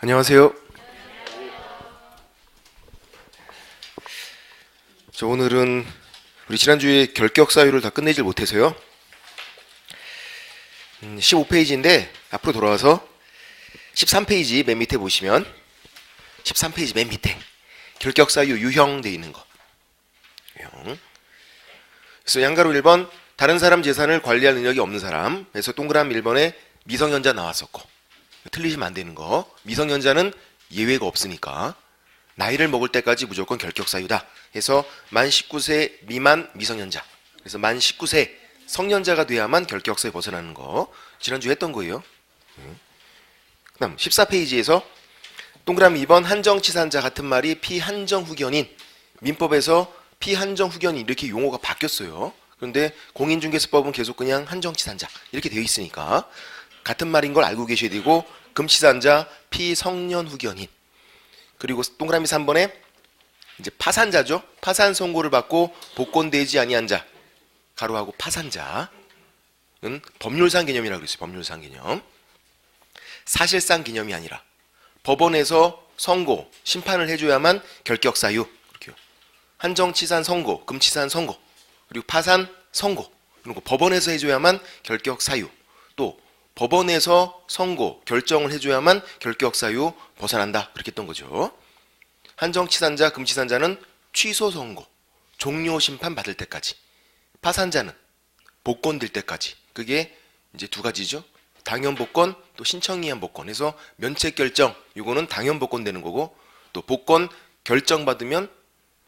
안녕하세요. 오늘은 우리 지난주에 결격 사유를 다 끝내질 못해서요. 15페이지인데 앞으로 돌아와서 13페이지 맨 밑에 보시면 13페이지 맨 밑에 결격 사유 유형 돼 있는 거. 유형. 그래서 양가로 1번 다른 사람 재산을 관리할 능력이 없는 사람. 그래서 동그라미 1번에 미성년자 나왔었고, 틀리시면 안 되는 거. 미성년자는 예외가 없으니까 나이를 먹을 때까지 무조건 결격 사유다. 해서 만 19세 미만 미성년자. 그래서 만 19세 성년자가 돼야만 결격 사유 벗어나는 거. 지난주 했던 거예요. 그다음 14페이지에서 동그라미 2번 한정치산자 같은 말이 피한정후견인. 민법에서 피한정후견인 이렇게 용어가 바뀌었어요. 그런데 공인중개사법은 계속 그냥 한정치산자 이렇게 되어 있으니까 같은 말인 걸 알고 계셔야 되고, 금치산자 피성년후견인. 그리고 동그라미 3번에 이제 파산자죠. 파산 선고를 받고 복권되지 아니한 자, 가로하고 파산자는 법률상 개념이라고 그랬어요. 법률상 개념. 사실상 개념이 아니라 법원에서 선고, 심판을 해줘야만 결격 사유. 이렇게요. 한정치산 선고, 금치산 선고, 그리고 파산 선고, 이런 거 법원에서 해줘야만 결격 사유. 또 법원에서 선고, 결정을 해줘야만 결격 사유 벗어난다. 그렇게 했던 거죠. 한정치산자, 금치산자는 취소 선고, 종료 심판 받을 때까지. 파산자는 복권될 때까지. 그게 이제 두 가지죠. 당연 복권, 또 신청이한 복권. 해서 면책 결정, 이거는 당연 복권 되는 거고, 또 복권 결정 받으면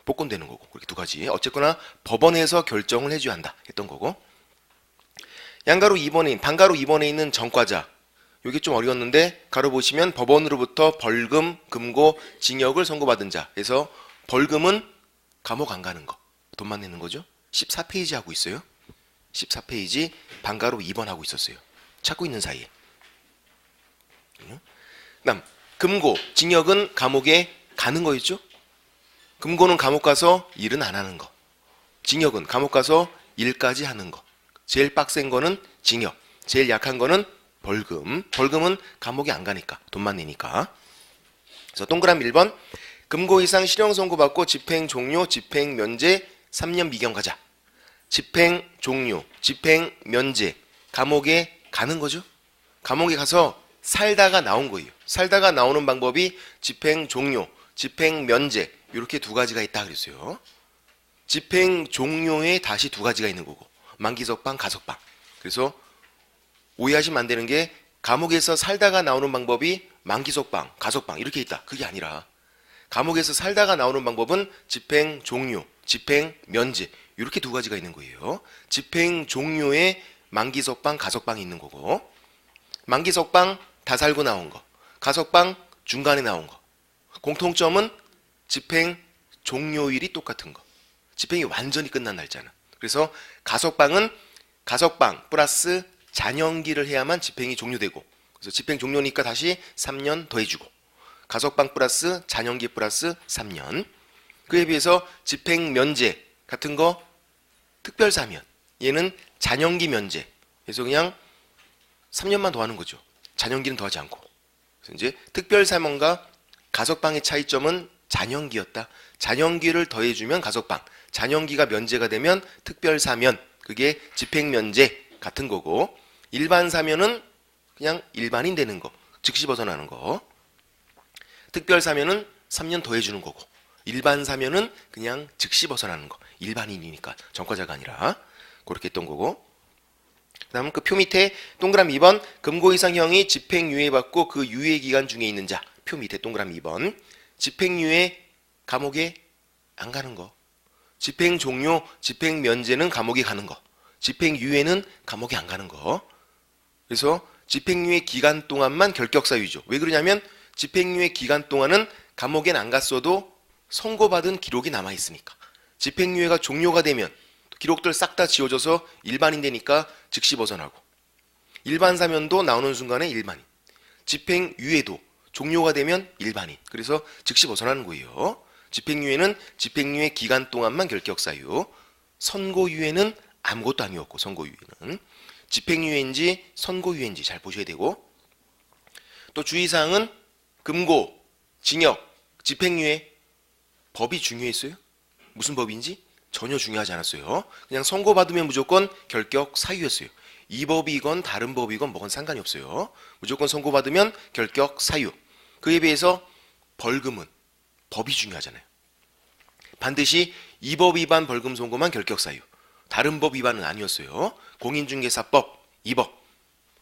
복권 되는 거고. 그렇게 두 가지. 어쨌거나 법원에서 결정을 해줘야 한다. 했던 거고. 양가로 2번에, 반가로 2번에 있는 전과자. 이게 좀 어려웠는데 가로 보시면 법원으로부터 벌금, 금고, 징역을 선고받은 자. 그래서 벌금은 감옥 안 가는 거. 돈만 내는 거죠. 14페이지 하고 있어요. 14페이지 반가로 2번 하고 있었어요. 찾고 있는 사이에. 그다음 금고, 징역은 감옥에 가는 거였죠. 금고는 감옥 가서 일은 안 하는 거. 징역은 감옥 가서 일까지 하는 거. 제일 빡센 거는 징역, 제일 약한 거는 벌금. 벌금은 감옥에 안 가니까, 돈만 내니까. 그래서 동그라미 1번 금고 이상 실형 선고받고 집행 종료, 집행 면제, 3년 미경 가자. 집행 종료, 집행 면제, 감옥에 가는 거죠. 감옥에 가서 살다가 나온 거예요. 살다가 나오는 방법이 집행 종료, 집행 면제, 이렇게 두 가지가 있다 그랬어요. 집행 종료에 다시 두 가지가 있는 거고, 만기석방, 가석방. 그래서 오해하시면 안 되는 게 감옥에서 살다가 나오는 방법이 만기석방, 가석방 이렇게 있다. 그게 아니라 감옥에서 살다가 나오는 방법은 집행 종료, 집행 면제 이렇게 두 가지가 있는 거예요. 집행 종료에 만기석방, 가석방이 있는 거고, 만기석방 다 살고 나온 거, 가석방 중간에 나온 거. 공통점은 집행 종료일이 똑같은 거. 집행이 완전히 끝난 날짜는. 그래서 가석방은 가석방 플러스 잔영기를 해야만 집행이 종료되고, 그래서 집행 종료니까 다시 3년 더해주고, 가석방 플러스 잔영기 플러스 3년. 그에 비해서 집행 면제 같은 거 특별사면, 얘는 잔영기 면제. 그래서 그냥 3년만 더 하는 거죠. 잔영기는 더하지 않고. 그래서 이제 특별사면과 가석방의 차이점은 잔영기였다. 잔영기를 더해주면 가석방, 잔영기가 면제가 되면 특별사면, 그게 집행면제 같은 거고, 일반사면은 그냥 일반인 되는 거, 즉시 벗어나는 거. 특별사면은 3년 더해주는 거고, 일반사면은 그냥 즉시 벗어나는 거. 일반인이니까 전과자가 아니라. 그렇게 했던 거고. 그 다음 그 표 밑에 동그라미 2번 금고 이상형이 집행유예받고 그 유예기간 중에 있는 자. 표 밑에 동그라미 2번 집행유예 감옥에 안 가는 거. 집행종료, 집행면제는 감옥에 가는 거. 집행유예는 감옥에 안 가는 거. 그래서 집행유예 기간 동안만 결격사유죠. 왜 그러냐면 집행유예 기간 동안은 감옥엔 안 갔어도 선고받은 기록이 남아있으니까. 집행유예가 종료가 되면 기록들 싹 다 지워져서 일반인 되니까 즉시 벗어나고, 일반사면도 나오는 순간에 일반인, 집행유예도 종료가 되면 일반인. 그래서 즉시 벗어나는 거예요. 집행유예는 집행유예 기간 동안만 결격사유, 선고유예는 아무것도 아니었고, 선고유예는 집행유예인지 선고유예인지 잘 보셔야 되고, 또 주의사항은 금고, 징역, 집행유예 법이 중요했어요? 무슨 법인지 전혀 중요하지 않았어요. 그냥 선고받으면 무조건 결격 사유였어요. 이 법이건 다른 법이건 뭐건 상관이 없어요. 무조건 선고받으면 결격 사유. 그에 비해서 벌금은 법이 중요하잖아요. 반드시 이 법 위반 벌금 선고만 결격 사유. 다른 법 위반은 아니었어요. 공인중개사법 2법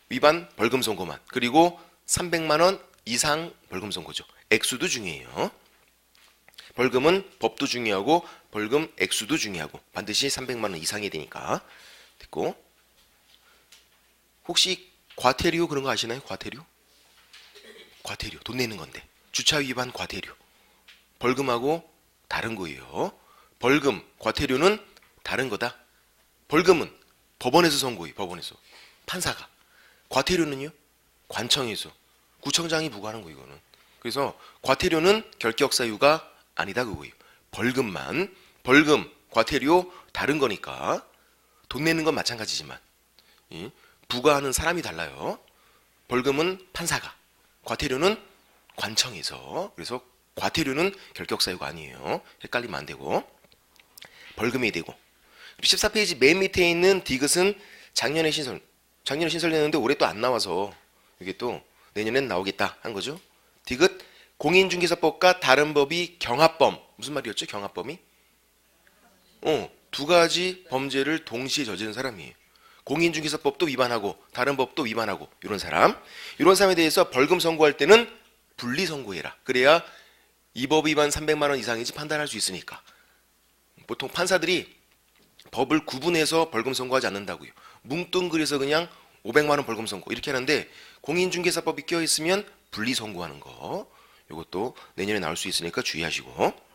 위반 벌금 선고만. 그리고 300만 원 이상 벌금 선고죠. 액수도 중요해요. 벌금은 법도 중요하고 벌금 액수도 중요하고 반드시 300만 원 이상이 되니까. 됐고, 혹시 과태료 그런 거 아시나요? 과태료? 과태료 돈 내는 건데 주차 위반 과태료 벌금하고 다른 거예요. 벌금, 과태료는 다른 거다. 벌금은 법원에서 선고해요. 법원에서 판사가. 과태료는요? 관청에서 구청장이 부과하는 거예요. 이거는. 그래서 과태료는 결격 사유가 아니다 그거예요. 벌금만. 벌금, 과태료 다른 거니까 돈 내는 건 마찬가지지만 부과하는 사람이 달라요. 벌금은 판사가, 과태료는 관청에서. 그래서 과태료는 결격 사유가 아니에요. 헷갈리면 안 되고 벌금이 되고. 14페이지 맨 밑에 있는 디귿은 작년에 신설됐는데 올해 또 안 나와서 이게 또 내년엔 나오겠다 한 거죠. 디귿 공인중개사법과 다른 법이 경합범. 무슨 말이었죠? 경합범이? 두 가지 범죄를 동시에 저지른 사람이에요. 공인중개사법도 위반하고 다른 법도 위반하고 이런 사람. 이런 사람에 대해서 벌금 선고할 때는 분리 선고해라. 그래야 이 법 위반 300만 원 이상인지 판단할 수 있으니까. 보통 판사들이 법을 구분해서 벌금 선고하지 않는다고요. 뭉뚱그려서 그냥 500만 원 벌금 선고 이렇게 하는데 공인중개사법이 껴있으면 분리 선고하는 거. 이것도 내년에 나올 수 있으니까 주의하시고.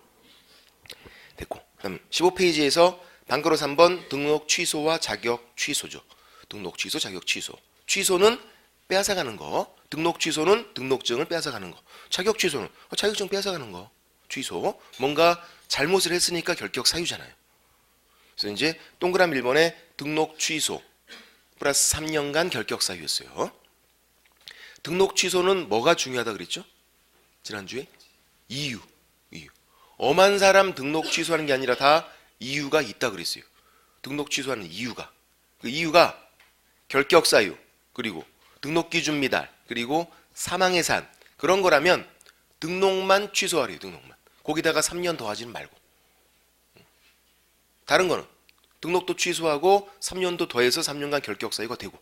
됐고. 그다음 15페이지에서 방가로 3번 등록 취소와 자격 취소죠. 등록 취소, 자격 취소. 취소는 빼앗아가는 거. 등록 취소는 등록증을 빼앗아가는 거. 자격 취소는 자격증 빼앗아가는 거. 취소. 뭔가 잘못을 했으니까 결격 사유잖아요. 그래서 이제 동그라미 1번에 등록 취소 플러스 3년간 결격 사유였어요. 등록 취소는 뭐가 중요하다 그랬죠? 지난주에? 이유. 엄한 사람 등록 취소하는 게 아니라 다 이유가 있다 그랬어요. 등록 취소하는 이유가. 그 이유가 결격 사유, 그리고 등록 기준 미달, 그리고 사망의 산. 그런 거라면 등록만 취소하래요. 등록만. 거기다가 3년 더하지는 말고. 다른 거는 등록도 취소하고 3년도 더해서 3년간 결격 사유가 되고.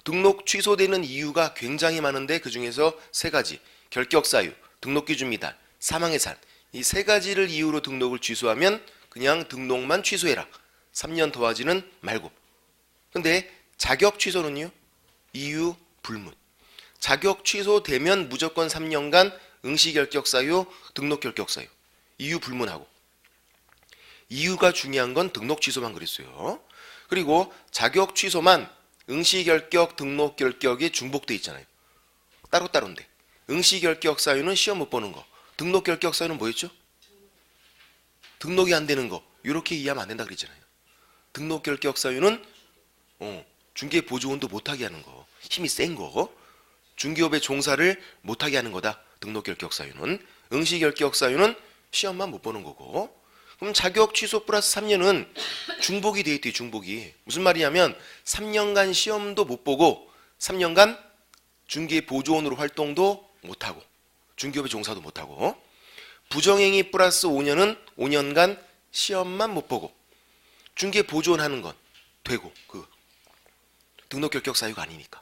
등록 취소되는 이유가 굉장히 많은데 그중에서 3가지. 결격 사유, 등록 기준 미달, 사망의 산. 이 3가지를 이유로 등록을 취소하면 그냥 등록만 취소해라. 3년 더하지는 말고. 근데 자격 취소는요? 이유 불문. 자격 취소되면 무조건 3년간 응시 결격 사유, 등록 결격 사유. 이유 불문하고. 이유가 중요한 건 등록 취소만 그랬어요. 그리고 자격 취소만 응시 결격, 등록 결격이 중복돼 있잖아요. 따로따로인데. 응시 결격 사유는 시험 못 보는 거. 등록 결격 사유는 뭐였죠? 등록이 안 되는 거. 이렇게 이해하면 안 된다 그랬잖아요. 등록 결격 사유는 중개 보조원도 못하게 하는 거. 힘이 센 거. 중개업의 종사를 못하게 하는 거다. 등록 결격 사유는. 응시 결격 사유는 시험만 못 보는 거고. 그럼 자격 취소 플러스 3년은 중복이 돼 있대요. 중복이. 무슨 말이냐면 3년간 시험도 못 보고 3년간 중개 보조원으로 활동도 못하고 중개업의 종사도 못하고. 부정행위 플러스 5년은 5년간 시험만 못 보고 중개 보조원 하는 건 되고. 그 등록 결격 사유가 아니니까.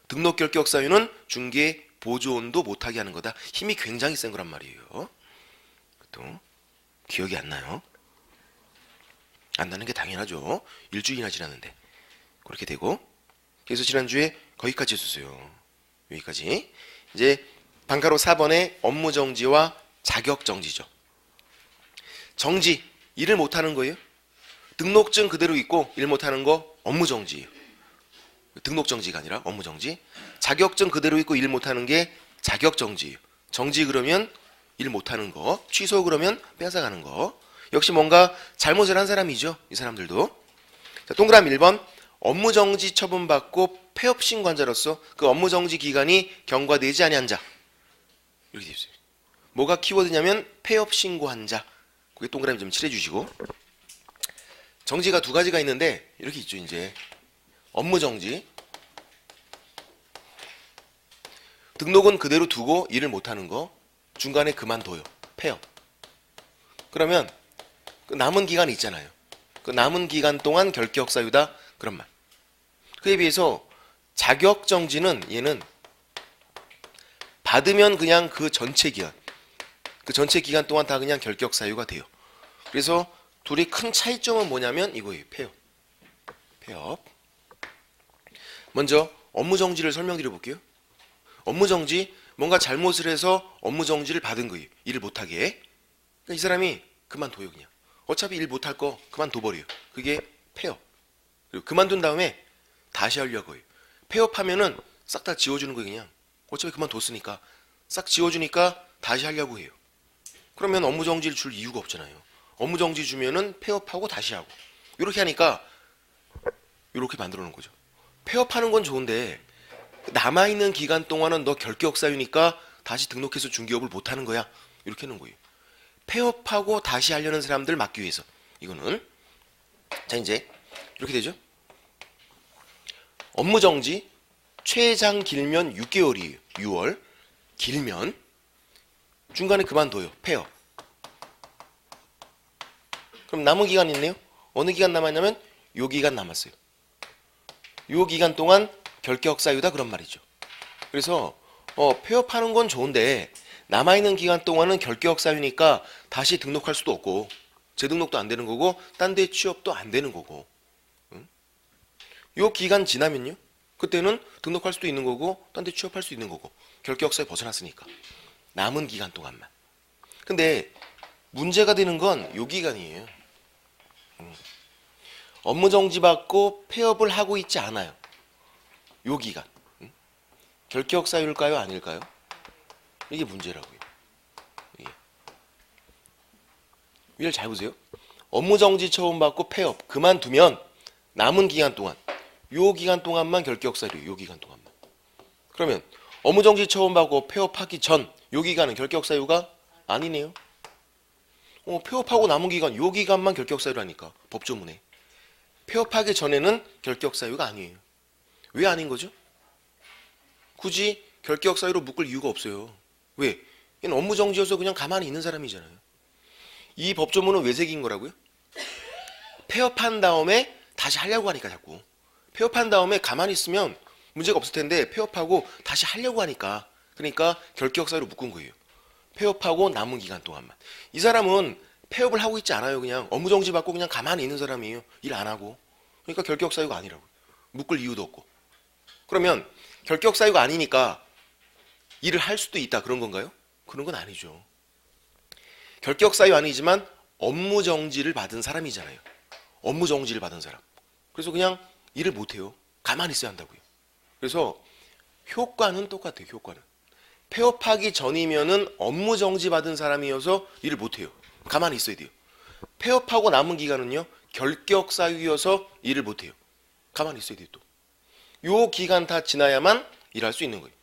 등록 결격 사유는 중개 보조원도 못하게 하는 거다. 힘이 굉장히 센 거란 말이에요. 또 기억이 안 나요? 안 나는 게 당연하죠. 일주일이나 지났는데. 그렇게 되고. 그래서 지난주에 거기까지 했었어요. 여기까지. 이제 방가로 4번에 업무 정지와 자격 정지죠. 정지, 일을 못하는 거예요. 등록증 그대로 있고 일 못하는 거 업무 정지예요. 등록 정지가 아니라 업무 정지. 자격증 그대로 있고 일 못하는 게 자격 정지예요. 정지 그러면 일 못하는 거, 취소 그러면 빼앗아가는 거. 역시 뭔가 잘못을 한 사람이죠. 이 사람들도. 자, 동그라미 1번. 업무 정지 처분받고 폐업 신고한 자로서 그 업무 정지 기간이 경과되지 아니한 자. 이렇게 되어 있어요. 뭐가 키워드냐면 폐업 신고한 자. 그게 동그라미 좀 칠해주시고, 정지가 두 가지가 있는데 이렇게 있죠. 이제 업무 정지, 등록은 그대로 두고 일을 못하는 거, 중간에 그만둬요. 폐업. 그러면 그 남은 기간이 있잖아요. 그 남은 기간 동안 결격 사유다 그런 말. 그에 비해서 자격 정지는 얘는 받으면 그냥 그 전체 기간 동안 다 그냥 결격 사유가 돼요. 그래서 둘이 큰 차이점은 뭐냐면 이거예요. 폐업. 먼저 업무 정지를 설명드려 볼게요. 업무 정지, 뭔가 잘못을 해서 업무 정지를 받은 거예요. 일을 못하게. 그러니까 이 사람이 그만둬요. 그냥 어차피 일 못할 거 그만둬버려요. 그게 폐업. 그리고 그만둔 다음에 다시 하려고 해요. 폐업하면은 싹 다 지워주는 거예요. 그냥 어차피 그만뒀으니까 싹 지워주니까 다시 하려고 해요. 그러면 업무 정지를 줄 이유가 없잖아요. 업무 정지 주면은 폐업하고 다시 하고, 이렇게 하니까 이렇게 만들어 놓은 거죠. 폐업하는 건 좋은데 남아있는 기간 동안은 너 결격 사유니까 다시 등록해서 중개업을 못하는 거야. 이렇게 하는 거예요. 폐업하고 다시 하려는 사람들 막기 위해서. 이거는 자, 이제 이렇게 되죠. 업무 정지 최장 길면 6개월이에요. 6월. 길면 중간에 그만둬요. 폐업. 그럼 남은 기간이 있네요. 어느 기간 남았냐면 요 기간 남았어요. 요 기간 동안 결격 사유다 그런 말이죠. 그래서 폐업하는 건 좋은데 남아있는 기간 동안은 결격 사유니까 다시 등록할 수도 없고, 재등록도 안 되는 거고, 딴 데 취업도 안 되는 거고, 응? 요 기간 지나면요, 그때는 등록할 수도 있는 거고, 딴 데 취업할 수 있는 거고, 결격 사유 벗어났으니까 남은 기간 동안만. 근데 문제가 되는 건 요 기간이에요. 업무 정지 받고 폐업을 하고 있지 않아요. 요 기간. 결격 사유일까요? 아닐까요? 이게 문제라고요. 위를 잘 보세요. 업무 정지 처분 받고 폐업, 그만두면 남은 기간 동안, 요 기간 동안만 결격 사유, 요 기간 동안만. 그러면 업무 정지 처분 받고 폐업하기 전, 요 기간은 결격 사유가 아니네요. 폐업하고 남은 기간, 요 기간만 결격 사유라니까, 법조문에. 폐업하기 전에는 결격 사유가 아니에요. 왜 아닌 거죠? 굳이 결격 사유로 묶을 이유가 없어요. 왜? 얘는 업무 정지여서 그냥 가만히 있는 사람이잖아요. 이 법조문은 왜 새긴 거라고요? 폐업한 다음에 다시 하려고 하니까 자꾸. 폐업한 다음에 가만히 있으면 문제가 없을 텐데 폐업하고 다시 하려고 하니까. 그러니까 결격 사유로 묶은 거예요. 폐업하고 남은 기간 동안만. 이 사람은 폐업을 하고 있지 않아요. 그냥 업무 정지 받고 그냥 가만히 있는 사람이에요. 일 안 하고. 그러니까 결격 사유가 아니라고요. 묶을 이유도 없고. 그러면 결격 사유가 아니니까 일을 할 수도 있다 그런 건가요? 그런 건 아니죠. 결격 사유 아니지만 업무 정지를 받은 사람이잖아요. 업무 정지를 받은 사람. 그래서 그냥 일을 못해요. 가만히 있어야 한다고요. 그래서 효과는 똑같아요. 효과는. 폐업하기 전이면은 업무 정지 받은 사람이어서 일을 못해요. 가만히 있어야 돼요. 폐업하고 남은 기간은요, 결격 사유여서 일을 못해요. 가만히 있어야 돼요. 또. 요 기간 다 지나야만 일할 수 있는 거예요.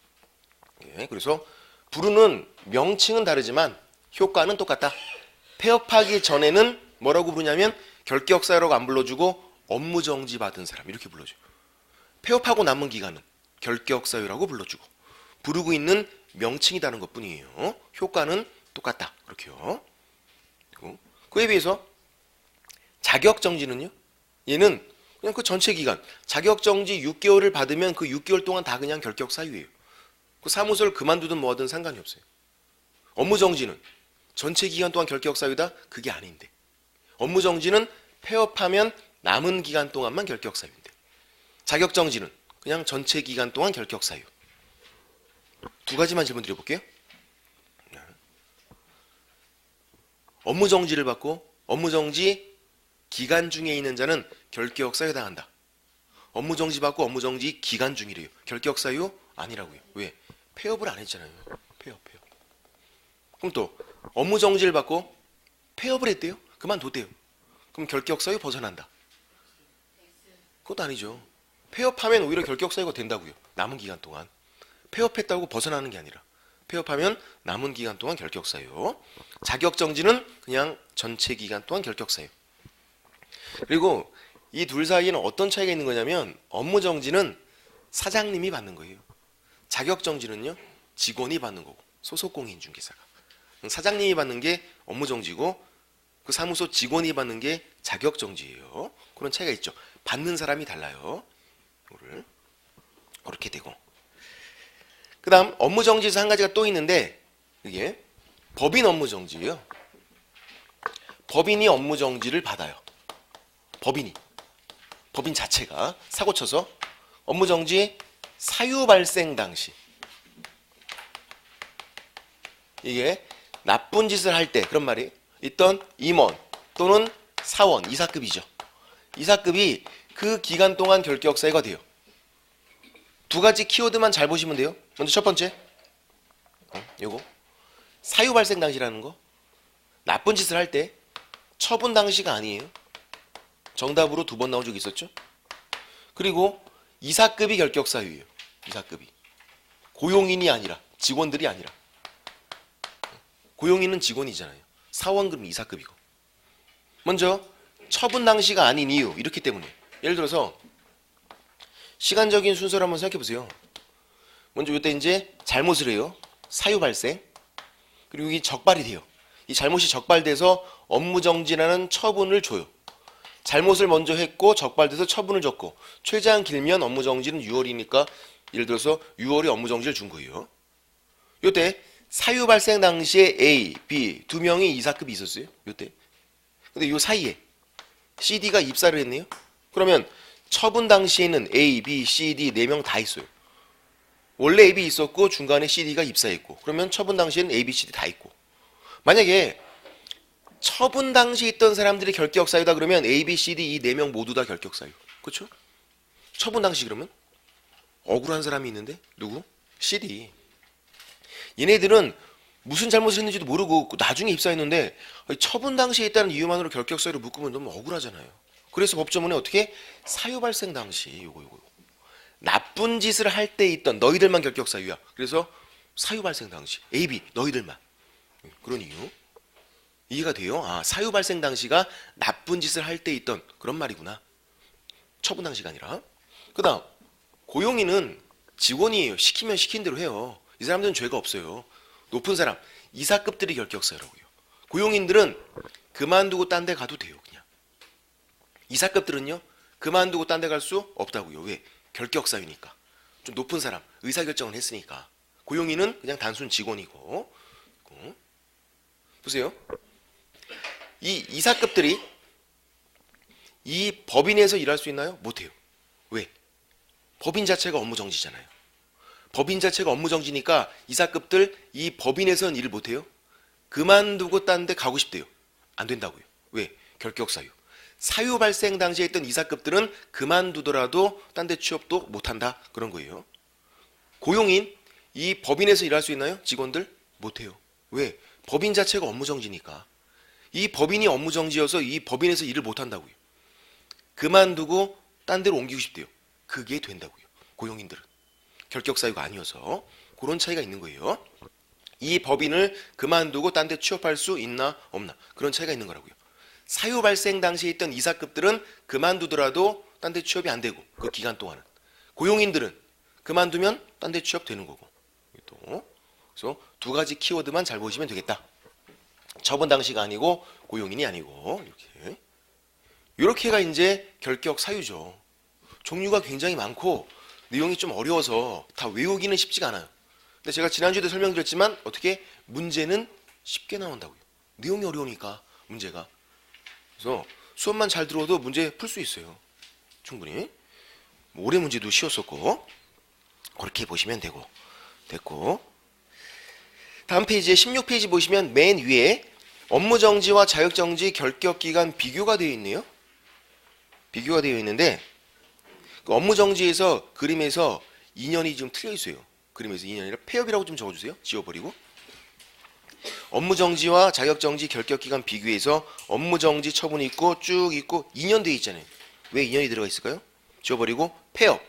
예, 그래서 부르는 명칭은 다르지만 효과는 똑같다. 폐업하기 전에는 뭐라고 부르냐면 결격 사유라고 안 불러주고 업무 정지 받은 사람 이렇게 불러줘요. 폐업하고 남은 기간은 결격 사유라고 불러주고 부르고 있는 명칭이다는 것뿐이에요. 효과는 똑같다. 그렇게요. 그에 비해서 자격 정지는요. 얘는 그냥 그 전체 기간 자격 정지 6개월을 받으면 그 6개월 동안 다 그냥 결격 사유예요. 그 사무소를 그만두든 뭐하든 상관이 없어요. 업무 정지는 전체 기간 동안 결격 사유다? 그게 아닌데. 업무 정지는 폐업하면 남은 기간 동안만 결격 사유인데. 자격 정지는 그냥 전체 기간 동안 결격 사유. 두 가지만 질문 드려볼게요. 업무 정지를 받고 업무 정지 기간 중에 있는 자는 결격 사유 당한다. 업무 정지 받고 업무 정지 기간 중이래요. 결격 사유 아니라고요. 왜? 폐업을 안 했잖아요. 폐업. 그럼 또 업무 정지를 받고 폐업을 했대요. 그만뒀대요. 그럼 결격 사유 벗어난다. 그것도 아니죠. 폐업하면 오히려 결격 사유가 된다고요. 남은 기간 동안. 폐업했다고 벗어나는 게 아니라 폐업하면 남은 기간 동안 결격 사유. 자격 정지는 그냥 전체 기간 동안 결격 사유. 그리고 이 둘 사이에는 어떤 차이가 있는 거냐면 업무 정지는 사장님이 받는 거예요. 자격 정지는요 직원이 받는 거고 소속 공인중개사가. 사장님이 받는 게 업무 정지고 그 사무소 직원이 받는 게 자격 정지예요. 그런 차이가 있죠. 받는 사람이 달라요. 이거를 그렇게 되고. 그다음 업무 정지에서 한 가지가 또 있는데 이게 법인 업무 정지예요. 법인이 업무 정지를 받아요. 법인 자체가 사고 쳐서 업무 정지 사유 발생 당시 이게 나쁜 짓을 할 때 그런 말이 있던 임원 또는 사원 이사급이죠. 이사급이 그 기간 동안 결격 사유가 돼요. 두 가지 키워드만 잘 보시면 돼요. 먼저 첫 번째 요거 사유 발생 당시라는 거. 나쁜 짓을 할 때 처분 당시가 아니에요. 정답으로 2번 나온 적이 있었죠. 그리고 이사급이 결격 사유예요. 이사급이 고용인이 아니라 직원들이 아니라. 고용인은 직원이잖아요. 사원 그럼 이사급이고. 먼저 처분 당시가 아닌 이유 이렇기 때문에 예를 들어서 시간적인 순서를 한번 생각해 보세요. 먼저 이때 이제 잘못을 해요. 사유 발생. 그리고 이게 적발이 돼요. 이 잘못이 적발돼서 업무 정지라는 처분을 줘요. 잘못을 먼저 했고 적발돼서 처분을 줬고 최대한 길면 업무 정지는 6월이니까 예를 들어서 6월에 업무 정지를 준 거예요. 이때 사유 발생 당시에 A, B 두 명이 이사급이 있었어요. 이때. 근데 이 사이에 CD가 입사를 했네요. 그러면 처분 당시에는 A, B, C, D 4명 다 있어요. 원래 A, B 있었고 중간에 CD가 입사했고 그러면 처분 당시에는 A, B, C, D 다 있고 만약에 처분 당시 있던 사람들이 결격 사유다 그러면 A, B, C, D 이 4명 모두 다 결격 사유. 그렇죠? 처분 당시 그러면 억울한 사람이 있는데 누구? CD. 얘네들은 무슨 잘못을 했는지도 모르고 나중에 입사했는데 처분 당시에 있다는 이유만으로 결격 사유를 묶으면 너무 억울하잖아요. 그래서 법조문에 어떻게 사유 발생 당시 요거 나쁜 짓을 할 때 있던 너희들만 결격 사유야. 그래서 사유 발생 당시 A, B 너희들만. 그런 이유. 이해가 돼요? 아, 사유 발생 당시가 나쁜 짓을 할 때 있던 그런 말이구나. 처분 당시가 아니라. 그다음 고용인은 직원이에요. 시키면 시킨 대로 해요. 이 사람들은 죄가 없어요. 높은 사람 이사급들이 결격 사유라고요. 고용인들은 그만두고 딴 데 가도 돼요. 그냥. 이사급들은요 그만두고 딴 데 갈 수 없다고요. 왜? 결격 사유니까. 좀 높은 사람 의사결정을 했으니까. 고용인은 그냥 단순 직원이고. 보세요. 이 이사급들이 이 법인에서 일할 수 있나요? 못해요. 왜? 법인 자체가 업무 정지잖아요. 법인 자체가 업무 정지니까 이사급들 이 법인에서는 일을 못해요. 그만두고 딴 데 가고 싶대요. 안 된다고요. 왜? 결격 사유. 사유 발생 당시에 있던 이사급들은 그만두더라도 딴 데 취업도 못한다. 그런 거예요. 고용인 이 법인에서 일할 수 있나요? 직원들? 못해요. 왜? 법인 자체가 업무 정지니까. 이 법인이 업무 정지여서 이 법인에서 일을 못한다고요. 그만두고 딴 데로 옮기고 싶대요. 그게 된다고요. 고용인들은. 결격 사유가 아니어서. 그런 차이가 있는 거예요. 이 법인을 그만두고 딴 데 취업할 수 있나 없나. 그런 차이가 있는 거라고요. 사유 발생 당시에 있던 이사급들은 그만두더라도 딴 데 취업이 안 되고 그 기간 동안은. 고용인들은 그만두면 딴 데 취업되는 거고. 또 그래서 두 가지 키워드만 잘 보시면 되겠다. 처분 당시가 아니고 고용인이 아니고 이렇게가 이제 결격 사유죠. 종류가 굉장히 많고 내용이 좀 어려워서 다 외우기는 쉽지가 않아요. 근데 제가 지난주에도 설명드렸지만 어떻게 문제는 쉽게 나온다고요. 내용이 어려우니까 문제가. 그래서 수업만 잘 들어도 문제 풀 수 있어요. 충분히. 올해 문제도 쉬웠었고 그렇게 보시면 되고 됐고. 다음 페이지에 16페이지 보시면 맨 위에 업무 정지와 자격 정지 결격 기간 비교가 되어 있네요. 비교가 되어 있는데 그 업무 정지에서 그림에서 2년이 좀 틀려 있어요. 그림에서 2년이 아니라 폐업이라고 좀 적어주세요. 지워버리고. 업무 정지와 자격 정지 결격 기간 비교해서 업무 정지 처분이 있고 쭉 있고 2년 되어 있잖아요. 왜 2년이 들어가 있을까요? 지워버리고 폐업.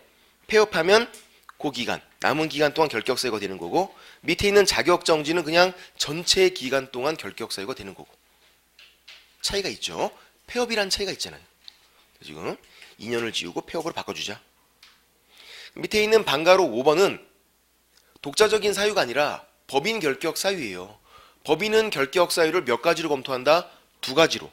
폐업하면 그 기간 남은 기간 동안 결격 사유가 되는 거고 밑에 있는 자격정지는 그냥 전체 기간 동안 결격 사유가 되는 거고. 차이가 있죠. 폐업이란 차이가 있잖아요. 지금 2년을 지우고 폐업으로 바꿔주자. 밑에 있는 방가로 5번은 독자적인 사유가 아니라 법인 결격 사유예요. 법인은 결격 사유를 몇 가지로 검토한다? 2가지로.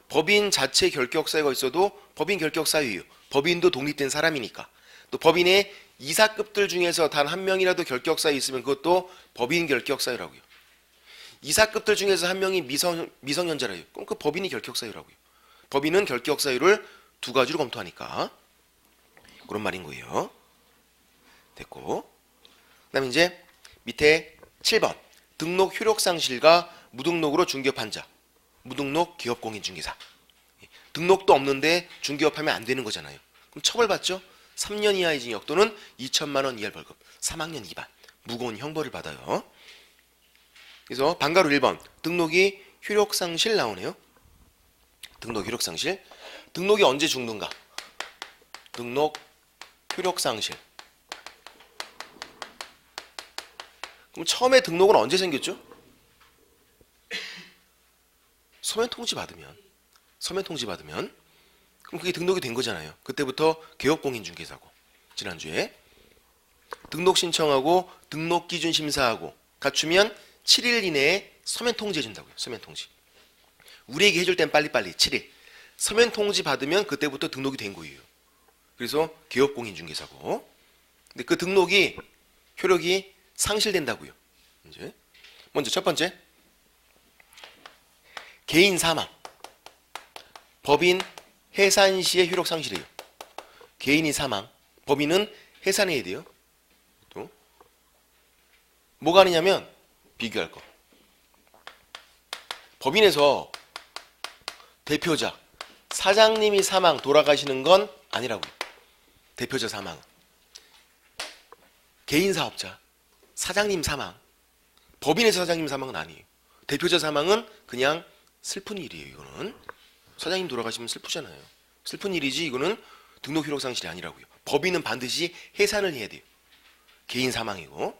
법인 자체 결격 사유가 있어도 법인 결격 사유예요. 법인도 독립된 사람이니까. 또 법인의 이사급들 중에서 단 한 명이라도 결격 사유 있으면 그것도 법인 결격 사유라고요. 이사급들 중에서 한 명이 미성년자라요. 그럼 그 법인이 결격 사유라고요. 법인은 결격 사유를 2가지로 검토하니까 그런 말인 거예요. 됐고, 그다음에 이제 밑에 7번 등록 효력 상실과 무등록으로 중개업한 자, 무등록 기업공인중개사. 등록도 없는데 중개업하면 안 되는 거잖아요. 그럼 처벌받죠? 3년 이하의 징역 또는 2천만 원 이하의 벌금, 3학년 2반, 무거운 형벌을 받아요. 그래서 방가로 1번 등록이 효력상실 나오네요. 등록 효력상실. 등록이 언제 죽는가? 등록 효력상실. 그럼 처음에 등록은 언제 생겼죠? 서면 통지 받으면. 그럼 그게 등록이 된 거잖아요. 그때부터 개업공인중개사고. 지난주에 등록 신청하고 등록 기준 심사하고 갖추면 7일 이내에 서면 통지해 준다고요. 서면 통지. 우리에게 해줄 땐 빨리빨리 7일. 서면 통지 받으면 그때부터 등록이 된 거예요. 그래서 개업공인중개사고. 근데 그 등록이 효력이 상실된다고요. 이제 먼저 첫 번째, 개인 사망. 법인 해산 시에 효력 상실이에요. 개인이 사망, 법인은 해산해야 돼요. 또 뭐가 아니냐면 비교할 거. 법인에서 대표자, 사장님이 사망, 돌아가시는 건 아니라고요. 대표자 사망. 개인 사업자, 사장님 사망. 법인에서 사장님 사망은 아니에요. 대표자 사망은 그냥 슬픈 일이에요. 이거는 사장님 돌아가시면 슬프잖아요. 슬픈 일이지 이거는 등록 효력 상실이 아니라고요. 법인은 반드시 해산을 해야 돼요. 개인 사망이고.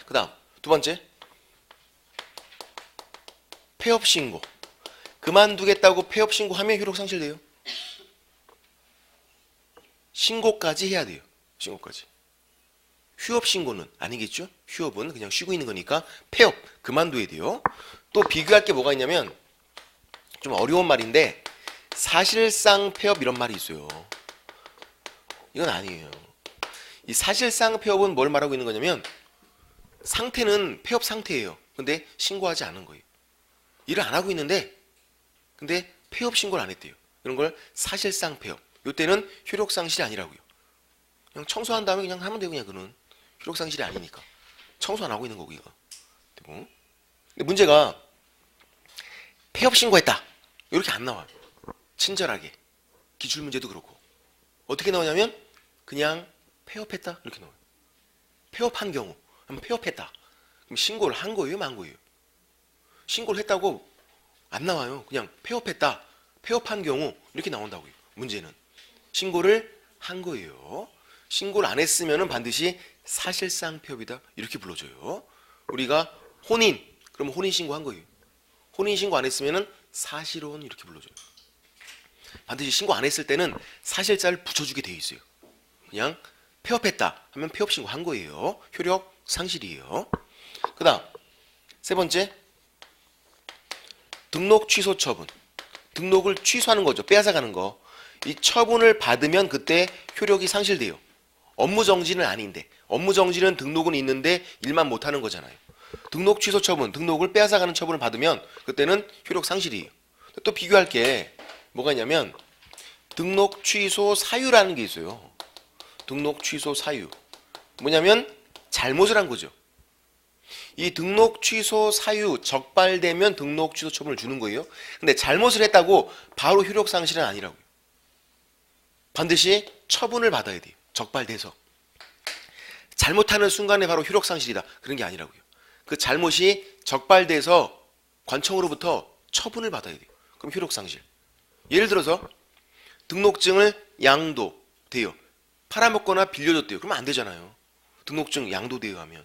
그 다음 두 번째, 폐업 신고. 그만두겠다고 폐업 신고하면 효력 상실돼요. 신고까지 해야 돼요. 신고까지. 휴업 신고는 아니겠죠? 휴업은 그냥 쉬고 있는 거니까 폐업, 그만둬야 돼요. 또 비교할 게 뭐가 있냐면 좀 어려운 말인데 사실상 폐업 이런 말이 있어요. 이건 아니에요. 이 사실상 폐업은 뭘 말하고 있는 거냐면 상태는 폐업 상태예요. 근데 신고하지 않은 거예요. 일을 안 하고 있는데 근데 폐업 신고를 안 했대요. 이런 걸 사실상 폐업. 이때는 효력 상실이 아니라고요. 그냥 청소한 다음에 그냥 하면 돼요. 그냥 그는 효력 상실이 아니니까 청소 안 하고 있는 거고 이거. 되고. 근데 문제가 폐업 신고했다. 이렇게 안 나와요. 친절하게. 기출 문제도 그렇고. 어떻게 나오냐면 그냥 폐업했다 이렇게 나와요. 폐업한 경우. 그럼 폐업했다. 그럼 신고를 한 거예요, 만 거예요? 신고를 했다고 안 나와요. 그냥 폐업했다. 폐업한 경우 이렇게 나온다고요. 문제는 신고를 한 거예요. 신고를 안 했으면은 반드시 사실상 폐업이다 이렇게 불러줘요. 우리가 혼인, 그러면 혼인 신고한 거예요. 혼인 신고 안 했으면은 사실혼 이렇게 불러줘요. 반드시 신고 안 했을 때는 사실자를 붙여주게 돼 있어요. 그냥 폐업했다 하면 폐업 신고한 거예요. 효력 상실이에요. 그다음 세 번째, 등록 취소 처분. 등록을 취소하는 거죠. 빼앗아가는 거. 이 처분을 받으면 그때 효력이 상실돼요. 업무 정지는 아닌데, 업무 정지는 등록은 있는데 일만 못하는 거잖아요. 등록 취소 처분, 등록을 빼앗아가는 처분을 받으면 그때는 효력 상실이에요. 또 비교할 게 뭐가 있냐면 등록 취소 사유라는 게 있어요. 등록 취소 사유. 뭐냐면 잘못을 한 거죠. 이 등록 취소 사유 적발되면 등록 취소 처분을 주는 거예요. 근데 잘못을 했다고 바로 효력 상실은 아니라고요. 반드시 처분을 받아야 돼요. 적발돼서. 잘못하는 순간에 바로 효력 상실이다. 그런 게 아니라고요. 그 잘못이 적발돼서 관청으로부터 처분을 받아야 돼요. 그럼 효력 상실. 예를 들어서 등록증을 양도돼요. 팔아먹거나 빌려줬대요. 그러면 안 되잖아요. 등록증 양도돼요 하면.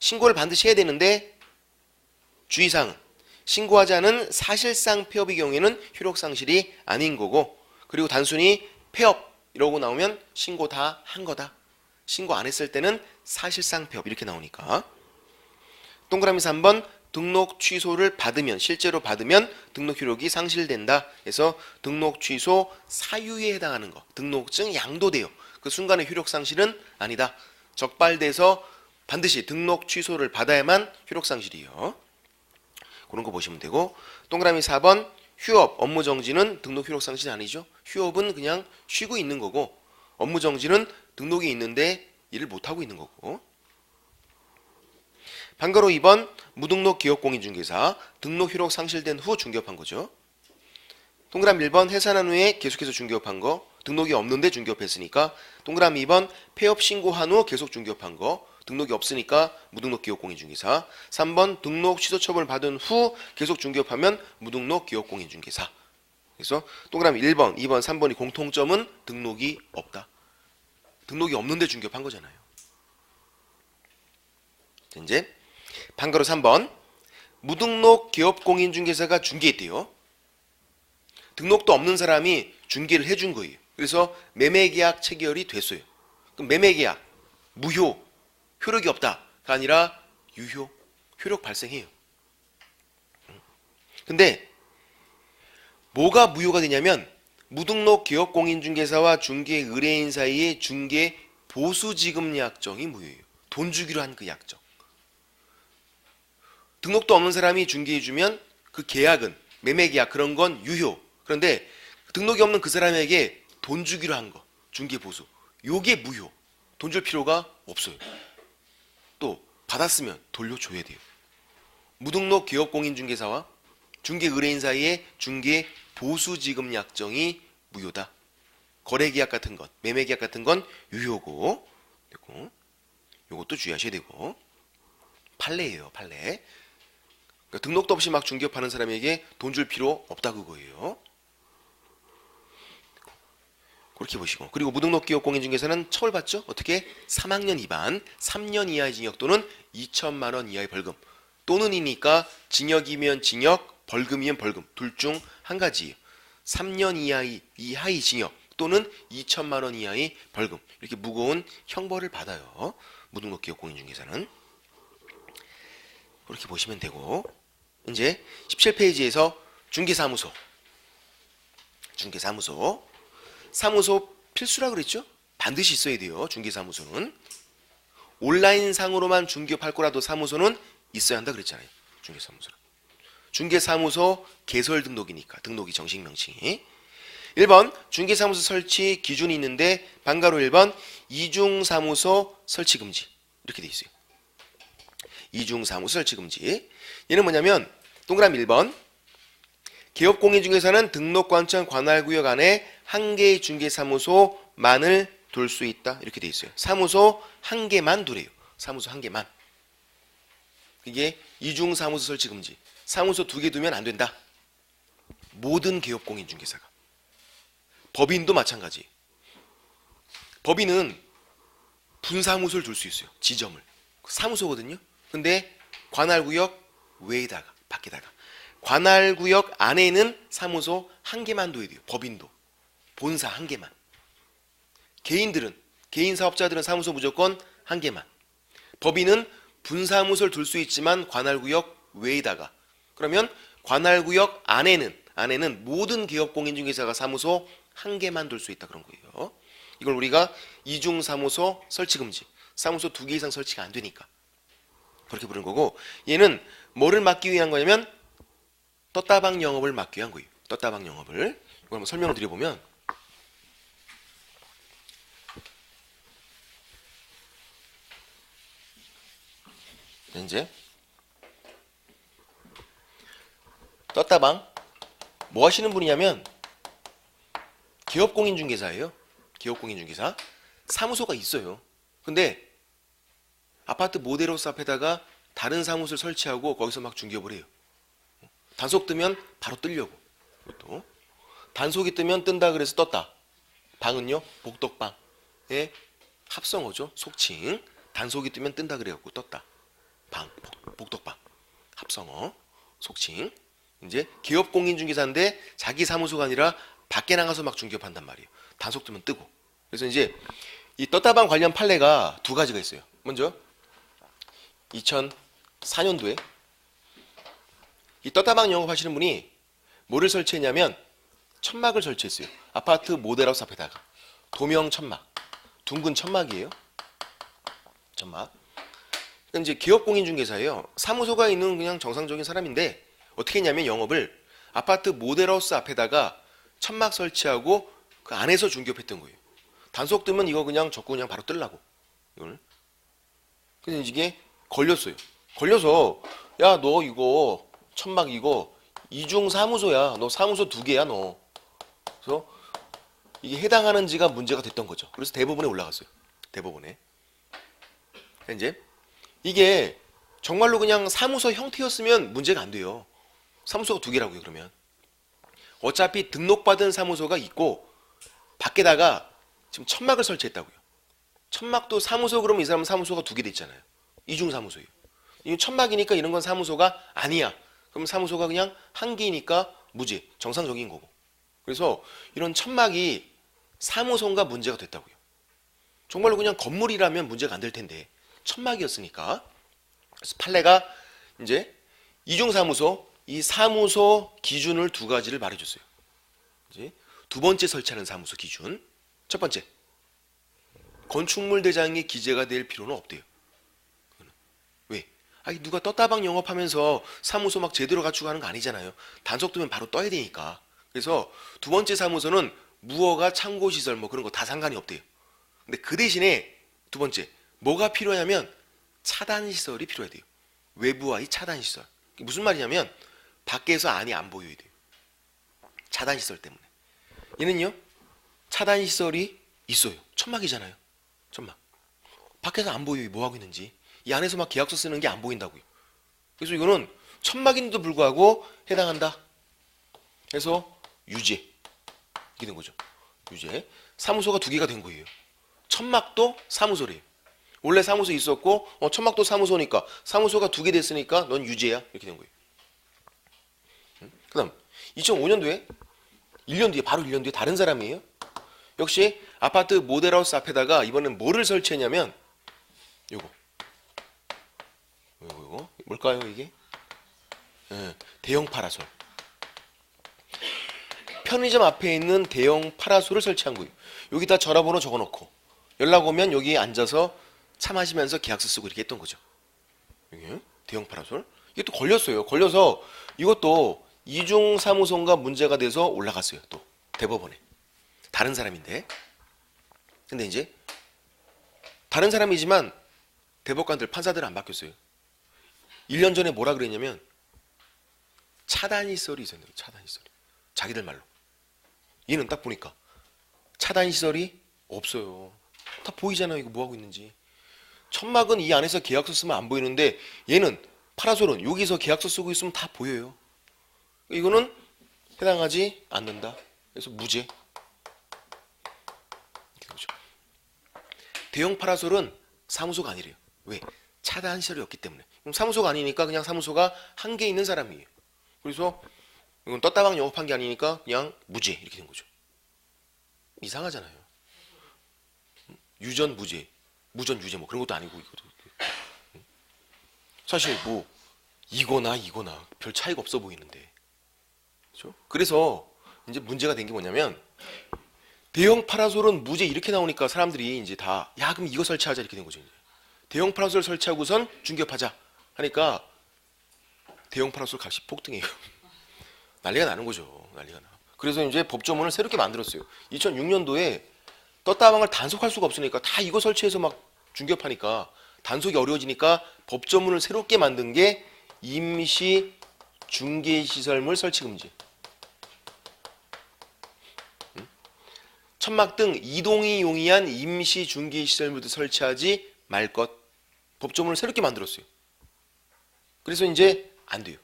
신고를 반드시 해야 되는데 주의사항은 신고하지 않은 사실상 폐업의 경우에는 효력 상실이 아닌 거고, 그리고 단순히 폐업 이러고 나오면 신고 다 한 거다. 신고 안 했을 때는 사실상 폐업 이렇게 나오니까. 동그라미 3번 등록 취소를 받으면, 실제로 받으면 등록 효력이 상실된다. 그래서 등록 취소 사유에 해당하는 거, 등록증 양도돼요. 그 순간의 효력 상실은 아니다. 적발돼서 반드시 등록 취소를 받아야만 효력 상실이에요. 그런 거 보시면 되고, 동그라미 4번 휴업, 업무 정지는 등록 효력 상실이 아니죠. 휴업은 그냥 쉬고 있는 거고, 업무 정지는 등록이 있는데 일을 못하고 있는 거고. 반가로 2번 무등록 기업공인중개사, 등록 효력 상실된 후 중개업한 거죠. 동그라미 1번 해산한 후에 계속해서 중개업한 거, 등록이 없는데 중개업했으니까. 동그라미 2번 폐업 신고한 후 계속 중개업한 거, 등록이 없으니까 무등록 기업공인중개사. 3번 등록 취소 처분을 받은 후 계속 중개업하면 무등록 기업공인중개사. 그래서 동그라미 1번, 2번, 3번이 공통점은 등록이 없다. 등록이 없는데 중개업한 거잖아요. 이제 반가로 3번 무등록 기업공인중개사가 중개했대요. 등록도 없는 사람이 중개를 해준 거예요. 그래서 매매계약 체결이 됐어요. 그럼 매매계약 무효, 효력이 없다가 아니라 유효, 효력 발생해요. 근데 뭐가 무효가 되냐면 무등록 기업공인중개사와 중개 의뢰인 사이의 중개 보수지급약정이 무효예요. 돈 주기로 한 그 약정. 등록도 없는 사람이 중개해주면 그 계약은, 매매계약 그런 건 유효. 그런데 등록이 없는 그 사람에게 돈 주기로 한 거, 중개보수, 요게 무효. 돈 줄 필요가 없어요. 또 받았으면 돌려줘야 돼요. 무등록 기업공인중개사와 중개 의뢰인 사이의 중개 보수지급약정이 무효다. 거래계약 같은 것, 매매계약 같은 건 유효고, 요것도 주의하셔야 되고. 판례예요, 판례. 그러니까 등록도 없이 막 중개업하는 사람에게 돈 줄 필요 없다 그거예요. 그렇게 보시고, 그리고 무등록 기업공인중개사는 처벌받죠? 어떻게? 3학년 위반, 3년 이하의 징역 또는 2천만 원 이하의 벌금. 또는이니까 징역이면 징역, 벌금이면 벌금, 둘 중 한 가지예요. 3년 이하의 징역 또는 2천만 원 이하의 벌금, 이렇게 무거운 형벌을 받아요. 무등록 기업공인중개사는. 그렇게 보시면 되고, 이제 17페이지에서 중개사무소. 사무소 필수라 그랬죠? 반드시 있어야 돼요. 중개사무소는. 온라인상으로만 중개업할 거라도 사무소는 있어야 한다 그랬잖아요. 중개사무소 개설 등록이니까, 등록이 정식 명칭이. 1번 중개사무소 설치 기준이 있는데 반가로 1번 이중사무소 설치 금지 이렇게 돼 있어요. 이중사무소 설치 금지. 얘는 뭐냐면 동그라미 1번 기업공인중개사는 등록관청 관할구역 안에 한 개의 중개사무소만을 둘 수 있다 이렇게 돼 있어요. 사무소 한 개만 두래요. 사무소 한 개만. 이게 이중사무소 설치 금지. 사무소 2개 두면 안 된다. 모든 기업공인중개사가. 법인도 마찬가지. 법인은 분사무소를 둘 수 있어요. 지점을. 사무소거든요. 근데 관할구역 외에다가, 밖에다가. 관할구역 안에는 사무소 한 개만 둬야 돼요. 법인도. 본사 한 개만. 개인 사업자들은 사무소 무조건 한 개만. 법인은 분사무소를 둘 수 있지만 관할구역 외에다가. 그러면 관할구역 안에는 모든 기업공인중개사가 사무소 한 개만 둘 수 있다 그런 거예요. 이걸 우리가 이중사무소 설치금지. 사무소 2개 이상 설치가 안 되니까 그렇게 부르는 거고, 얘는 뭐를 막기 위한 거냐면 떴다방 영업을 막기 위한 거예요. 떴다방 영업을. 이걸 한번 설명을 드려보면, 이제 떴다방 뭐 하시는 분이냐면 기업공인중개사예요. 기업공인중개사. 사무소가 있어요. 근데 아파트 모델하우스 앞에다가 다른 사무소를 설치하고 거기서 막 중개업을 해요. 단속 뜨면 바로 뜨려고. 또 단속이 뜨면 뜬다 그래서 떴다. 방은요 복덕방의 합성어죠. 속칭. 단속이 뜨면 뜬다 그래갖고 떴다. 복덕방, 합성어, 속칭. 이제 기업 공인중개사인데 자기 사무소가 아니라 밖에 나가서 막 중개업한단 말이에요. 단속 뜨면 뜨고. 그래서 이제 이 떴다방 관련 판례가 두 가지가 있어요. 먼저 2004년도에 이 떴다방 영업하시는 분이 뭐를 설치했냐면 천막을 설치했어요. 아파트 모델하우스 앞에다가 도명 천막, 둥근 천막이에요. 천막. 그러니까 이제 기업 공인중개사예요. 사무소가 있는 그냥 정상적인 사람인데 어떻게 했냐면 영업을 아파트 모델하우스 앞에다가 천막 설치하고 그 안에서 중개업했던 거예요. 단속 뜨면 이거 그냥 적고 그냥 바로 뜰라고 이걸. 그래서 이게 걸렸어요. 걸려서 야 너 이거 천막 이거 이중 사무소야. 너 사무소 2개야 너. 그래서 이게 해당하는지가 문제가 됐던 거죠. 그래서 대법원에 올라갔어요. 대법원에. 이제 이게 정말로 그냥 사무소 형태였으면 문제가 안 돼요. 사무소가 2개라고요. 그러면 어차피 등록받은 사무소가 있고 밖에다가 지금 천막을 설치했다고요. 천막도 사무소 그러면 이 사람은 사무소가 2개 돼 있잖아요. 이중 사무소예요. 이 천막이니까 이런 건 사무소가 아니야. 그럼 사무소가 그냥 1개이니까 무죄, 정상적인 거고. 그래서 이런 천막이 사무소인가 문제가 됐다고요. 정말로 그냥 건물이라면 문제가 안 될 텐데 천막이었으니까. 그래서 판례가 이제 이중 사무소, 이 사무소 기준을 2가지를 말해줬어요. 이제 2번째 설치하는 사무소 기준. 첫 번째, 건축물 대장에 기재가 될 필요는 없대요. 왜? 아니 누가 떴다방 영업하면서 사무소 막 제대로 갖추고 하는 거 아니잖아요. 단속 뜨면 바로 떠야 되니까. 그래서 2번째 사무소는 무허가 창고시설 뭐 그런 거 다 상관이 없대요. 근데 그 대신에 2번째 뭐가 필요하냐면 차단시설이 필요해야 돼요. 외부와의 차단시설. 무슨 말이냐면 밖에서 안이 안 보여야 돼요. 차단시설 때문에. 얘는요 차단시설이 있어요. 천막이잖아요. 천막. 밖에서 안 보여요. 뭐 하고 있는지. 이 안에서 막 계약서 쓰는 게 안 보인다고요. 그래서 이거는 천막인데도 불구하고 해당한다. 그래서 유죄. 이렇게 된 거죠. 유죄. 사무소가 2개가 된 거예요. 천막도 사무소래요. 원래 사무소 있었고 천막도 사무소니까 사무소가 2개 됐으니까 넌 유죄야. 이렇게 된 거예요. 그 다음 2005년도에 1년 뒤에 바로 1년 뒤에 다른 사람이에요. 역시 아파트 모델하우스 앞에다가 이번엔 뭐를 설치했냐면 요거 뭘까요 이게? 대형 파라솔. 편의점 앞에 있는 대형 파라솔을 설치한 거예요. 여기다 전화번호 적어놓고 연락 오면 여기 앉아서 차 마시면서 계약서 쓰고 이렇게 했던 거죠. 여기 대형 파라솔. 이게 또 걸렸어요. 걸려서 이것도 이중 사무소가 문제가 돼서 올라갔어요. 또 대법원에. 다른 사람인데. 근데 이제 다른 사람이지만 대법관들 판사들은 안 바뀌었어요. 1년 전에 뭐라 그랬냐면 차단시설이 있었네요. 차단시설이. 자기들 말로. 얘는 딱 보니까 차단시설이 없어요. 다 보이잖아요. 이거 뭐하고 있는지. 천막은 이 안에서 계약서 쓰면 안 보이는데 얘는 파라솔은 여기서 계약서 쓰고 있으면 다 보여요. 이거는 해당하지 않는다. 그래서 무죄. 대형 파라솔은 사무소가 아니래요. 왜? 차단 시설이 없기 때문에. 그럼 사무소가 아니니까 그냥 사무소가 1개 있는 사람이에요. 그래서 이건 떴다방 영업한 게 아니니까 그냥 무죄 이렇게 된 거죠. 이상하잖아요. 유전 무죄, 무전 유죄 뭐 그런 것도 아니고 이것도. 사실 뭐 이거나 별 차이가 없어 보이는데. 그렇죠? 그래서 이제 문제가 된 게 뭐냐면 대형 파라솔은 무죄 이렇게 나오니까 사람들이 이제 다 야 그럼 이거 설치하자 이렇게 된 거죠. 이제. 대형 파라솔 설치하고선 중개업하자 하니까 대형 파라솔 값이 폭등해요. 난리가 나는 거죠. 난리가 나. 그래서 이제 법조문을 새롭게 만들었어요. 2006년도에 떴다방을 단속할 수가 없으니까 다 이거 설치해서 막 중개업하니까 단속이 어려워지니까 법조문을 새롭게 만든 게 임시 중개시설물 설치 금지. 천막 등 이동이 용이한 임시 중개시설물도 설치하지 말 것. 법조문을 새롭게 만들었어요. 그래서 이제 안 돼요.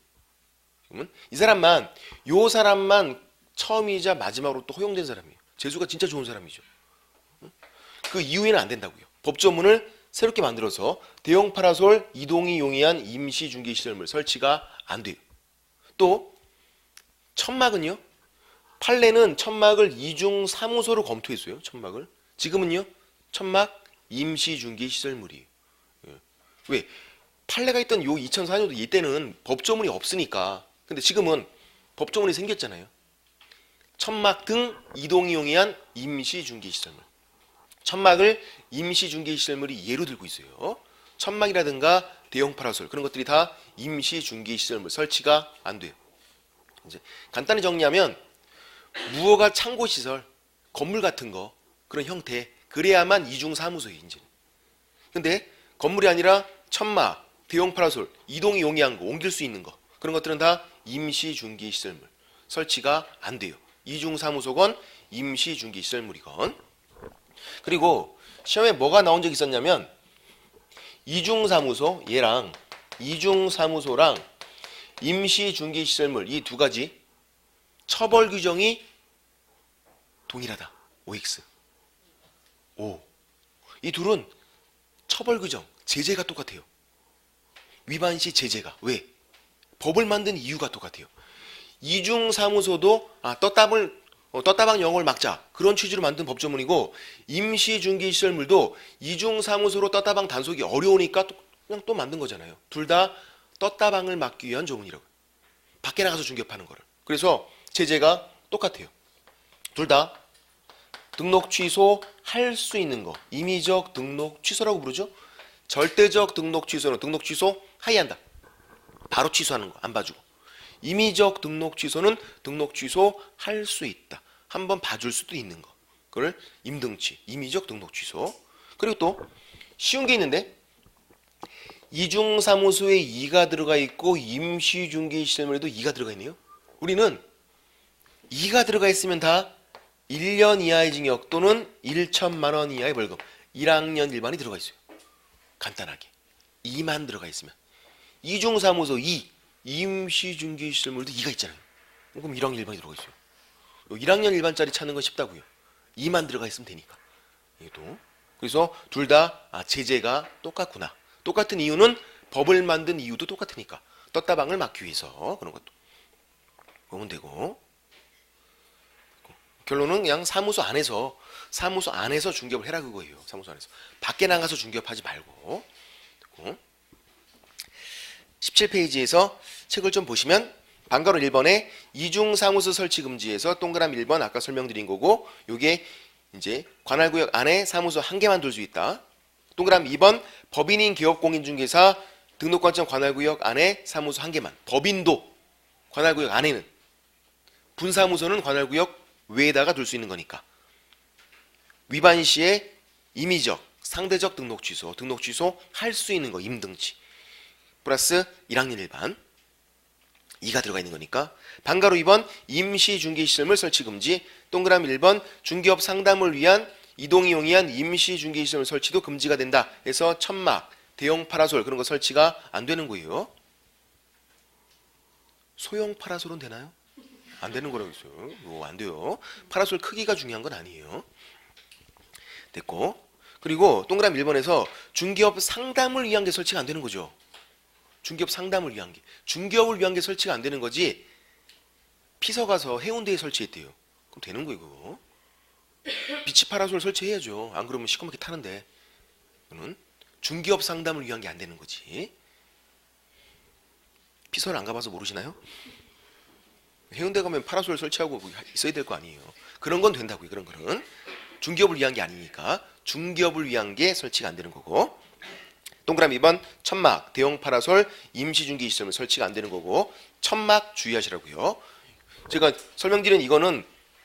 그러면 이 사람만 요 사람만 처음이자 마지막으로 또 허용된 사람이에요. 재수가 진짜 좋은 사람이죠. 그 이후에는 안 된다고요. 법조문을 새롭게 만들어서 대형 파라솔 이동이 용이한 임시 중계 시설물 설치가 안 돼요. 또 천막은요. 판례는 천막을 이중 사무소로 검토했어요. 천막을. 지금은요. 천막 임시 중개 시설물이에요. 왜? 판례가 있던 요 2004년도 이때는 법조문이 없으니까. 근데 지금은 법조문이 생겼잖아요. 천막 등 이동이 용이한 임시 중개 시설물. 천막을 임시 중개 시설물이 예로 들고 있어요. 천막이라든가 대형 파라솔 그런 것들이 다 임시 중개 시설물 설치가 안 돼요. 이제 간단히 정리하면 무허가 창고 시설, 건물 같은 거 그런 형태 그래야만 이중 사무소예요. 이제. 근데 건물이 아니라 천막, 대형 파라솔, 이동이 용이한 거, 옮길 수 있는 거 그런 것들은 다 임시 중개 시설물 설치가 안 돼요. 이중 사무소건 임시 중개 시설물이건. 그리고 시험에 뭐가 나온 적이 있었냐면 이중 사무소 얘랑 이중 사무소랑 임시 중개 시설물 이 두 가지 처벌 규정이 동일하다. OX. O. 이 둘은 처벌 규정, 제재가 똑같아요. 위반 시 제재가. 왜? 법을 만든 이유가 똑같아요. 이중 사무소도 떴다방 영업을 막자 그런 취지로 만든 법조문이고 임시 중개 시설물도 이중 사무소로 떴다방 단속이 어려우니까 그냥 또 만든 거잖아요. 둘 다 떴다방을 막기 위한 조문이라고. 밖에 나가서 중개하는 거를. 그래서 제재가 똑같아요. 둘 다 등록 취소할 수 있는 거. 임의적 등록 취소라고 부르죠. 절대적 등록 취소는 등록 취소 하이한다. 바로 취소하는 거 안 봐주고. 임의적 등록 취소는 등록 취소할 수 있다. 한번 봐줄 수도 있는 거. 그걸 임등치, 임의적 등록 취소. 그리고 또 쉬운 게 있는데 이중사무소에 2가 들어가 있고 임시중개시설물에도 2가 들어가 있네요. 우리는 2가 들어가 있으면 다 1년 이하의 징역 또는 1천만 원 이하의 벌금 1학년 1반이 들어가 있어요. 간단하게 2만 들어가 있으면 이중사무소 2 임시중개시설물도 2가 있잖아요. 그럼 1학년 1반이 들어가 있어요. 1학년 1반짜리 찾는 건 쉽다고요. 2만 들어가 있으면 되니까. 얘도. 그래서 둘 다 제재가 똑같구나. 똑같은 이유는 법을 만든 이유도 똑같으니까. 떴다방을 막기 위해서 그런 것도 보면 되고. 결론은 그냥 사무소 안에서 중개업을 해라 그거예요. 사무소 안에서. 밖에 나가서 중개업하지 말고. 17페이지에서 책을 좀 보시면 방가로 1번에 이중사무소 설치 금지에서 동그라미 1번 아까 설명드린 거고 요게 이제 관할구역 안에 사무소 한 개만 둘 수 있다. 동그라미 2번 법인인 기업공인중개사 등록관청 관할구역 안에 사무소 한 개만. 법인도 관할구역 안에는 분사무소는 관할구역 외에다가 둘 수 있는 거니까. 위반 시에 임의적, 상대적 등록 취소 할 수 있는 거 임등치. 플러스 1학년 1반 2가 들어가 있는 거니까. 방가로 2번 임시중개시설물 설치 금지. 동그라미 1번 중개업 상담을 위한 이동이 용이한 임시중개시설물 설치도 금지가 된다. 해서 천막, 대형 파라솔 그런 거 설치가 안 되는 거예요. 소형 파라솔은 되나요? 안 되는 거라고 있어요. 안 돼요. 파라솔 크기가 중요한 건 아니에요. 됐고. 그리고 동그라미 1번에서 중개업 상담을 위한 게 설치가 안 되는 거죠. 중개업 상담을 위한 게. 중개업을 위한 게 설치가 안 되는 거지. 피서 가서 해운대에 설치했대요. 그럼 되는 거예요, 그거. 비치 파라솔 설치해야죠. 안 그러면 시커멓게 타는데. 그는 중개업 상담을 위한 게 안 되는 거지. 피서를 안 가봐서 모르시나요? 해운대 가면 파라솔 설치하고 있어야 될 거 아니에요. 그런 건 된다고요. 그런 거는. 중개업을 위한 게 아니니까 중개업을 위한 게 설치가 안 되는 거고. 동그라미 2번 천막, 대형 파라솔, 임시중개시설물 설치가 안 되는 거고. 천막 주의하시라고요. 제가 설명드린 이거는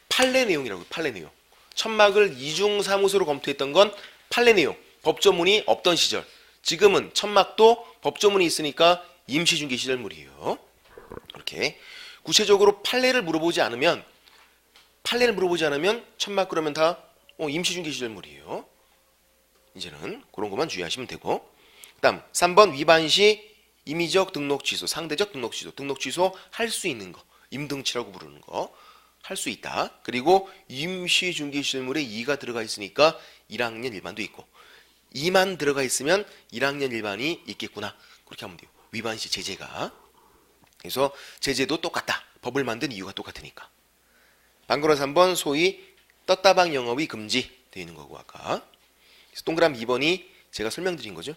판례 내용이라고요. 판례 내용. 천막을 이중사무소로 검토했던 건 판례 내용. 법조문이 없던 시절. 지금은 천막도 법조문이 있으니까 임시중개시설물이에요. 이렇게 구체적으로 판례를 물어보지 않으면 천막 그러면 다 임시중개시설물이에요. 이제는 그런 것만 주의하시면 되고. 그다음 3번 위반 시 임의적 등록 취소, 상대적 등록 취소, 등록 취소 할 수 있는 거, 임등치라고 부르는 거 할 수 있다. 그리고 임시중개시설물에 2가 들어가 있으니까 1학년 1반도 있고 2만 들어가 있으면 1학년 일반이 있겠구나. 그렇게 하면 돼요. 위반시 제재가. 그래서 제재도 똑같다. 법을 만든 이유가 똑같으니까. 방글어 3번 소위 떴다방 영업이 금지 되어 있는 거고 아까. 그래서 동그라미 2번이 제가 설명드린 거죠.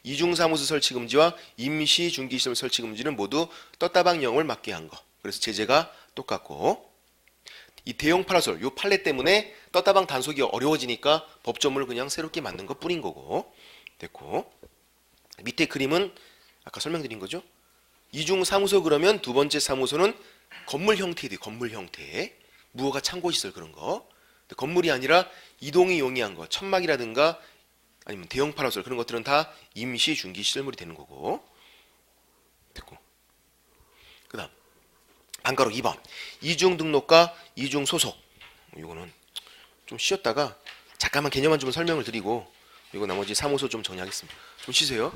이중사무소 설치 금지와 임시 중기시설 설치 금지는 모두 떴다방 영업을 막게 한 거. 그래서 제재가 똑같고 이 대형 파라솔, 요 판례 때문에 떴다방 단속이 어려워지니까 법조문을 그냥 새롭게 만든 것 뿐인 거고 됐고 밑에 그림은 아까 설명드린 거죠. 이중사무소 그러면 두 번째 사무소는 건물 형태에 돼요. 건물 형태. 무허가 창고시설 그런 거. 건물이 아니라 이동이 용이한 거. 천막이라든가 아니면 대형 파라솔 그런 것들은 다 임시 중기 시설물이 되는 거고. 됐고. 그 다음 반가로 2번 이중 등록과 이중 소속. 이거는 좀 쉬었다가 잠깐만 개념 한 좀 설명을 드리고 이거 나머지 사무소 좀 정리하겠습니다. 좀 쉬세요.